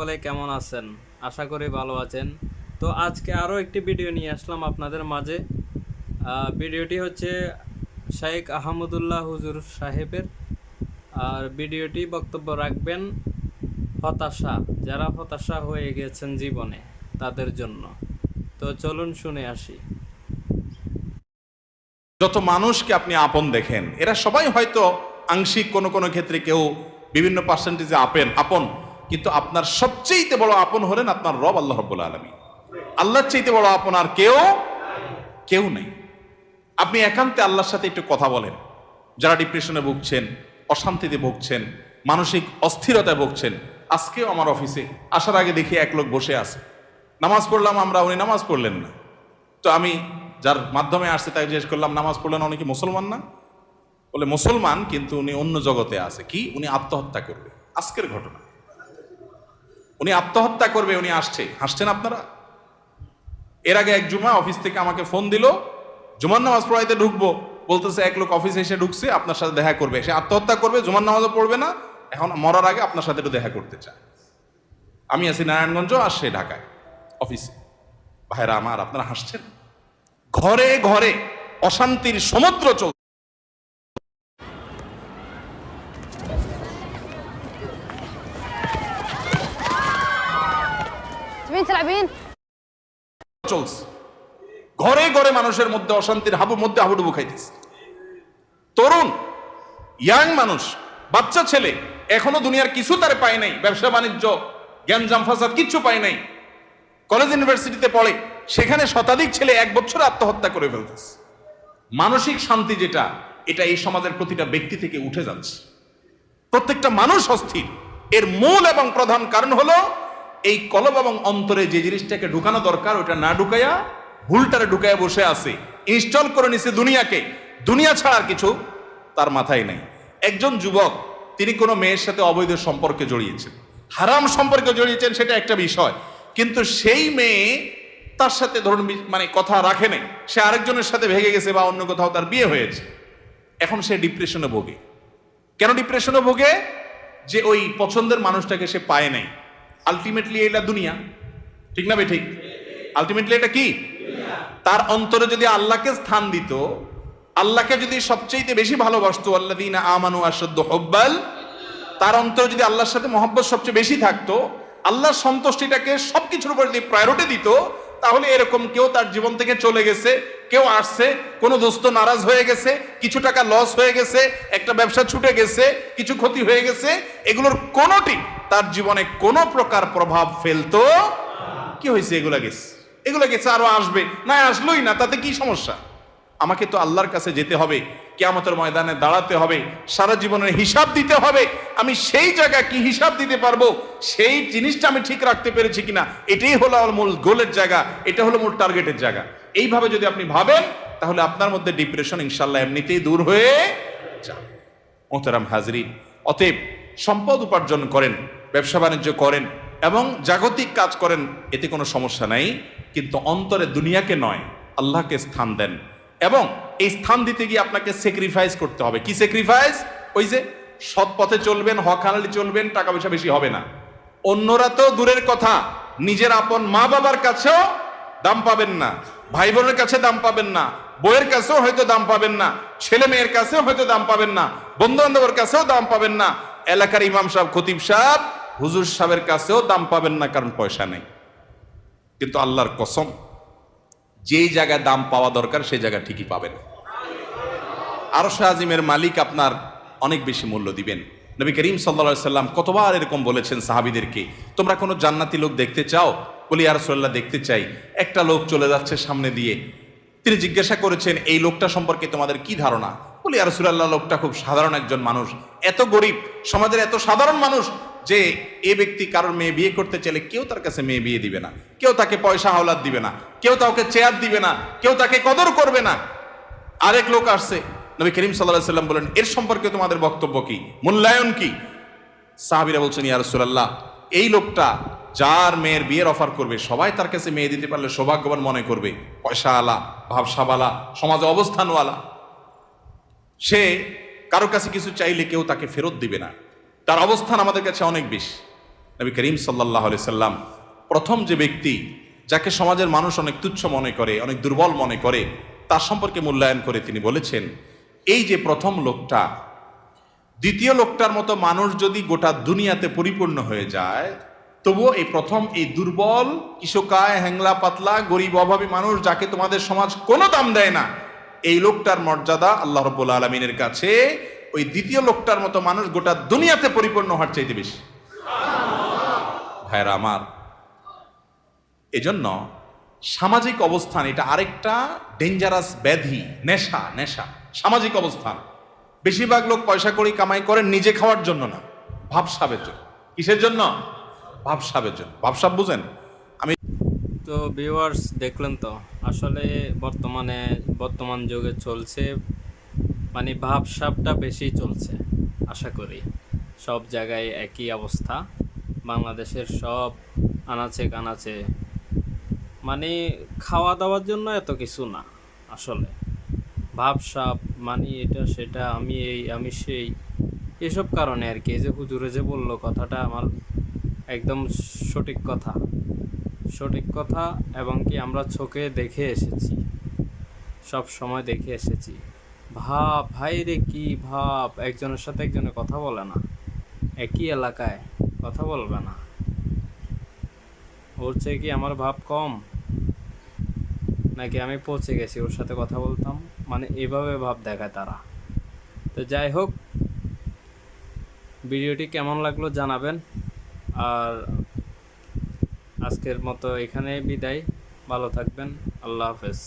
সকলে কেমন আছেন? আশা করি ভালো আছেন। তো আজকে আরও একটি ভিডিও নিয়ে আসলাম আপনাদের মাঝে। ভিডিওটি হচ্ছে শাইখ আহমদুল্লাহ হুজুর সাহেবের। আর ভিডিওটি বক্তব্য রাখবেন হতাশা, যারা হতাশা হয়ে গেছেন জীবনে তাদের জন্য। তো চলুন শুনে আসি। যত মানুষকে আপনি আপন দেখেন, এরা সবাই হয়তো আংশিক কোনো কোনো ক্ষেত্রে কেউ বিভিন্ন পার্সেন্টেজে আপন, কিন্তু আপনার সবচেয়ে বড় আপন হলেন আপনার রব আল্লাহ রাব্বুল আলামিন। আল্লাহর চাইতে বড় আপন আর কেউ নেই। আপনি একান্তে আল্লাহর সাথে একটু কথা বলেন। যারা ডিপ্রেশনে ভুগছেন, অশান্তিতে ভুগছেন, মানসিক অস্থিরতায় ভুগছেন, আজকেও আমার অফিসে আসার আগে দেখি এক লোক বসে আছে। নামাজ পড়লাম আমরা, উনি নামাজ পড়লেন না। তো আমি যার মাধ্যমে আসছে তাই জিজ্ঞেস করলাম, নামাজ পড়লেন, উনি কি মুসলমান না? বলে মুসলমান, কিন্তু উনি অন্য জগতে আছে। কি? উনি আত্মহত্যা করবে। আজকের ঘটনা, উনি আত্মহত্যা করবে, উনি আসছে। হাসছেন আপনারা? এর আগে এক জুমা অফিস থেকে আমাকে ফোন দিল, জুমার নামাজ পড়াইতে ঢুকবো, বলতেছে এক লোক অফিসে এসে ঢুকছে, আপনার সাথে দেখা করবে, সে আত্মহত্যা করবে, জুমার নামাজও পড়বে না, এখন মরার আগে আপনার সাথে একটু দেখা করতে চায়। আমি আছি নারায়ণগঞ্জ, আর সে ঢাকায় অফিসে। ভাইরা আমার, আপনারা হাসছেন? ঘরে ঘরে অশান্তির সমুদ্র চলছে। ঘরে ঘরে মানুষের মধ্যে অশান্তির হাবুডুবু খাইতেছে। তরুণ ইয়াং মানুষ, বাচ্চা ছেলে এখনো দুনিয়ার কিছু তারে পায় নাই, ব্যবসা বাণিজ্য জ্ঞানজাম ফাসাদ কিচ্ছু পায় নাই। কলেজ ইউনিভার্সিটিতে পড়ে, সেখানে শতাধিক ছেলে এক বছরে আত্মহত্যা করে ফেলতেছে। মানসিক শান্তি যেটা, এটা এই সমাজের প্রতিটা ব্যক্তি থেকে উঠে যাচ্ছে। প্রত্যেকটা মানুষ অস্থির। এর মূল এবং প্রধান কারণ হলো এই কলব এবং অন্তরে যে জিনিসটাকে ঢুকানো দরকার ওটা না ঢুকাইয়া ভুলটারে ঢুকাইয়া বসে আছে। ইনস্টল করে নিছে দুনিয়াকে, দুনিয়া ছাড়ার কিছু তার মাথায় নাই। একজন যুবক, তিনি কোনো মেয়ের সাথে অবৈধ সম্পর্কে জড়িয়েছেন, হারাম সম্পর্কে জড়িয়েছেন, সেটা একটা বিষয়। কিন্তু সেই মেয়ে তার সাথে ধরুন মানে কথা রাখে নাই, সে আরেকজনের সাথে ভেগে গেছে বা অন্য কোথাও তার বিয়ে হয়েছে। এখন সে ডিপ্রেশনে ভোগে। কেন ডিপ্রেশনে ভোগে? যে ওই পছন্দের মানুষটাকে সে পায় নাই। আলটিমেটলি এটা দুনিয়া, ঠিক না? ঠিক। আলটিমেটলি এটা কি? তার অন্তরে যদি আল্লাহকে স্থান দিত, আল্লাহকে যদি সবচেয়ে বেশি ভালোবাসতো, আল্লাযীনা আমানু আশাদ্দু হুব্বাল, তার অন্তরে যদি আল্লাহর সাথে মহব্বত সবচেয়ে বেশি থাকতো, আল্লাহর সন্তুষ্টিটাকে সবকিছুর উপর যদি প্রায়োরিটি দিত, তাহলে এরকম কেউ তার জীবন থেকে চলে গেছে, কেউ আসছে, কোনো দোস্ত নারাজ হয়ে গেছে, কিছু টাকা লস হয়ে গেছে, একটা ব্যবসা ছুটে গেছে, কিছু ক্ষতি হয়ে গেছে, এগুলোর কোনোটি তার জীবনে কোনো প্রকার প্রভাব ফেলতো? কি হয়েছে? এগুলো গেছে, আরো আসবে, না আসলোই না, তাতে কি সমস্যা? আমাকে তো আল্লাহর কাছে যেতে হবে, কিয়ামতের ময়দানে দাঁড়াতে হবে, সারা জীবনের হিসাব দিতে হবে। আমি সেই জায়গায় কি হিসাব দিতে পারবো, সেই জিনিসটা আমি ঠিক রাখতে পেরেছি কিনা, এটাই হলো আমার মূল গোলের জায়গা, এটা হলো মূল টার্গেটের জায়গা। এইভাবে যদি আপনি ভাবেন, তাহলে আপনার মধ্যে ডিপ্রেশন ইনশাল্লাহ এমনিতেই দূর হয়ে যাবে। মোহতারাম হাজরিন, অতএব সম্পদ উপার্জন করেন, ব্যবসা বাণিজ্য করেন এবং জাগতিক কাজ করেন, এতে কোনো সমস্যা নাই, কিন্তু অন্তরে দুনিয়াকে নয়, আল্লাহকে স্থান দেন। এবং এই স্থান দিতে গিয়ে আপনাকে স্যাক্রিফাইস করতে হবে। কি স্যাক্রিফাইস? ওই যে সৎ পথে চলবেন, হক হালালি চলবেন, টাকা পয়সা বেশি হবে না। অন্যরা তো দূরের কথা, নিজের আপন মা বাবার কাছেও দাম পাবেন না, ভাই বোনের কাছে দাম পাবেন না, বইয়ের কাছেও হয়তো দাম পাবেন না, ছেলে মেয়ের কাছেও হয়তো দাম পাবেন না, বন্ধু বান্ধবের কাছেও দাম পাবেন না, এলাকার ইমাম সাহেব, খতিব সাহেব, হুজুর সাহেবের কাছেও দাম পাবেন না, কারণ পয়সা নেই। কিন্তু আল্লাহর কসম, যেই জায়গায় দাম পাওয়া দরকার সেই জায়গা ঠিকই পাবেন। আরশ আজিমের মালিক আপনার অনেক বেশি মূল্য দিবেন। নবী করিম সাল্লাল্লাহু আলাইহি সাল্লাম কতবার এরকম বলেছেন সাহাবীদেরকে, তোমরা কোনো জান্নাতি লোক দেখতে চাও? বলি ইয়া রাসূলুল্লাহ, দেখতে চাই। একটা লোক চলে যাচ্ছে সামনে দিয়ে, তিনি জিজ্ঞাসা করেছেন, এই লোকটা সম্পর্কে তোমাদের কি ধারণা? বলি ইয়া রাসূলুল্লাহ, লোকটা খুব সাধারণ একজন মানুষ, এত গরিব, সমাজের এত সাধারণ মানুষ যে এ ব্যক্তি কারোর মেয়ে বিয়ে করতে চাইলে কেউ তার কাছে মেয়ে বিয়ে দিবে না, কেউ তাকে পয়সা হাওলাত দিবে না, কেউ তাকে চেয়ার দিবে না, কেউ তাকে কদর করবে না। আরেক লোক আসছে, নবী করিম সাল্লাল্লাহু আলাইহি সাল্লাম বলেন, এর সম্পর্কে তোমাদের বক্তব্য কি, মূল্যায়ন কি? সাহাবীরা বলছেন, ইয়া রাসূলুল্লাহ, এই লোকটা যার মেয়ের বিয়ের অফার করবে, সবাই তার কাছে মেয়ে দিতে পারলে সৌভাগ্যবান মনে করবে, পয়সা আলা, ভাবসাবালা, সমাজে অবস্থানওয়ালা। সে কারো কাছে কিছু চাইলে কেউ তাকে ফেরত দিবে না, তার অবস্থান আমাদের কাছে অনেক বেশি। নবী করিম সাল্লাল্লাহু আলাইহি সাল্লাম প্রথম যে ব্যক্তি যাকে সমাজের মানুষ অনেক তুচ্ছ মনে করে, অনেক দুর্বল মনে করে, তার সম্পর্কে মূল্যায়ন করে তিনি বলেছেন, এই যে প্রথম লোকটা, দ্বিতীয় লোকটার মতো মানুষ যদি গোটা দুনিয়াতে পরিপূর্ণ হয়ে যায়, তবুও এই প্রথম এই দুর্বল, কিশোকায়, হ্যাংলা পাতলা, গরিব, অভাবী মানুষ, যাকে তোমাদের সমাজ কোনো দাম দেয় না, এই লোকটার মর্যাদা আল্লাহ রাব্বুল আলামিনের কাছে ওই দ্বিতীয় লোকটার মতো মানুষ গোটা দুনিয়াতে পরিপূর্ণ হওয়ার চাইতে বেশি। ভাইরা আমার, এজন্য সামাজিক অবস্থান এটা আরেকটা ডেঞ্জারাস ব্যাধি, নেশা। নেশা সামাজিক অবস্থান। বেশিরভাগ লোক পয়সা করি কামাই করেন নিজে খাওয়ার জন্য না, ভাবসাবের জন্য। কিসের জন্য? ভাবসাবের জন্য। ভাবসাব বুঝেন? আমি তো ভিউয়ার্স, দেখলেন তো আসলে বর্তমান যুগে চলছে, মানে ভাবসাবটা বেশি চলছে। আশা করি সব জায়গায় একই অবস্থা, বাংলাদেশের সব আনাচে কানাচে, মানে খাওয়া দাওয়ার জন্য এত কিছু না, আসলে ভাবসাব, মানে এটা সেটা, আমি এই আমি সেই, এসব কারণে আর কি। এই যে হুজুরে যে বললো কথাটা, আমার একদম সঠিক কথা, সঠিক কথা। এবং কি আমরা চোখে দেখে এসেছি, সব সময় দেখে এসেছি। ভাব ভাই রে, কি ভাব, একজনের সাথে একজনের কথা বলে না, একই এলাকায় কথা বলবে না। ওর চেয়ে কি আমার ভাব কম, নাকি আমি পৌঁছে গেছি ওর সাথে কথা বলতাম? মানে এভাবে ভাব দেখায় তারা। তো যাই হোক, ভিডিওটি কেমন লাগলো জানাবেন। আর আজকের মতো এখানে বিদায়, ভালো থাকবেন, আল্লাহ হাফেজ।